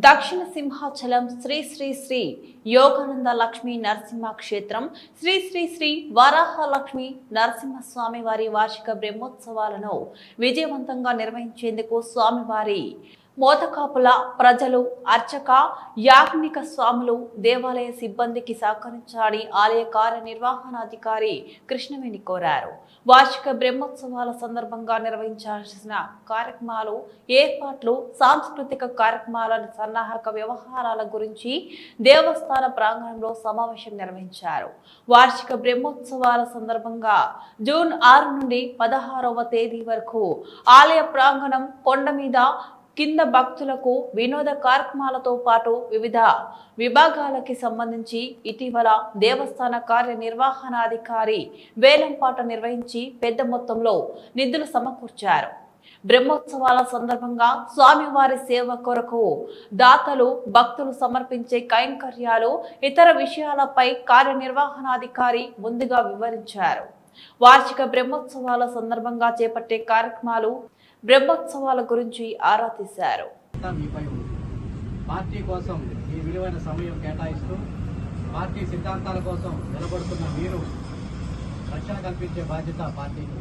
దక్షిణ సింహాచలం శ్రీ శ్రీ శ్రీ యోగానంద లక్ష్మీ నరసింహ క్షేత్రం శ్రీ శ్రీ శ్రీ వరాహ లక్ష్మీ నరసింహస్వామి వారి వార్షిక బ్రహ్మోత్సవాలను విజయవంతంగా నిర్వహించేందుకు స్వామివారి మోతకాపుల ప్రజలు అర్చక యాజ్ఞిక స్వాములు దేవాలయ సిబ్బందికి సహకరించాలని ఆలయ కార్యనిర్వహణాధికారి కృష్ణవేణి కోరారు. వార్షిక బ్రహ్మోత్సవాల సందర్భంగా నిర్వహించాల్సిన కార్యక్రమాలు, ఏర్పాట్లు, సాంస్కృతిక కార్యక్రమాల సన్నాహక వ్యవహారాల గురించి దేవస్థాన ప్రాంగణంలో సమావేశం నిర్వహించారు. వార్షిక బ్రహ్మోత్సవాల సందర్భంగా జూన్ 6 నుండి 16వ తేదీ వరకు ఆలయ ప్రాంగణం కొండ మీద కింద భక్తులకు వినోద కార్యక్రమాలతో పాటు వివిధ విభాగాలకి సంబంధించి ఇటీవల దేవస్థాన కార్యనిర్వహణాధికారి వేలంపాట నిర్వహించి పెద్ద మొత్తంలో నిధులు సమకూర్చారు. బ్రహ్మోత్సవాల సందర్భంగా స్వామివారి సేవ కొరకు దాతలు, భక్తులు సమర్పించే కైంకర్యాలు, ఇతర విషయాలపై కార్యనిర్వహణాధికారి ముందుగా వివరించారు. వార్షిక బ్రహ్మోత్సవాల సందర్భంగా చేపట్టే కార్యక్రమాలు, బ్రహ్మోత్సవాల గురించి ఆరా తీశారు. పార్టీ కోసం ఈ విలువైన సమయం కేటాయిస్తూ పార్టీ సిద్ధాంతాల కోసం నిలబడుతున్న మీరు రక్షణ కల్పించే బాధ్యత పార్టీకి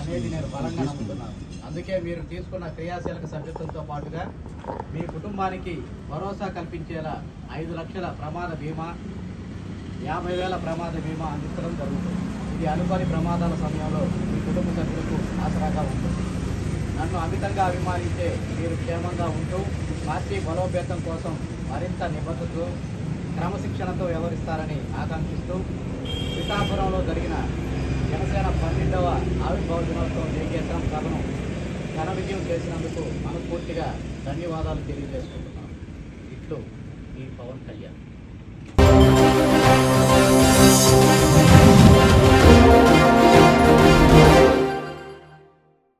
అనేది నేను బలంగా నమ్ముతున్నాను. అందుకే మీరు తీసుకున్న క్రియాశీలక సభ్యత్వంతో పాటుగా మీ కుటుంబానికి భరోసా కల్పించేలా 5 లక్షల ప్రమాద బీమా, 50,000 ప్రమాద బీమా అందించడం జరుగుతుంది. ఇది అనుకోని ప్రమాదాల సమయంలో మీ కుటుంబ సభ్యులకు ఆసరాగా ఉంటుంది. నన్ను అమితంగా అభిమానించే మీరు క్షేమంగా ఉంటూ పార్టీ బలోపేతం కోసం మరింత నిబద్ధతతో, క్రమశిక్షణతో వ్యవహరిస్తారని ఆకాంక్షిస్తూ సీతాపురంలో జరిగిన జనసేన 12వ ఆవిర్భావ దినోత్సవం జయకేతనం సభను ఘన విజయం చేసినందుకు మనస్ఫూర్తిగా ధన్యవాదాలు తెలియజేసుకుంటున్నాను. ఇట్లు ఈ పవన్ కళ్యాణ్.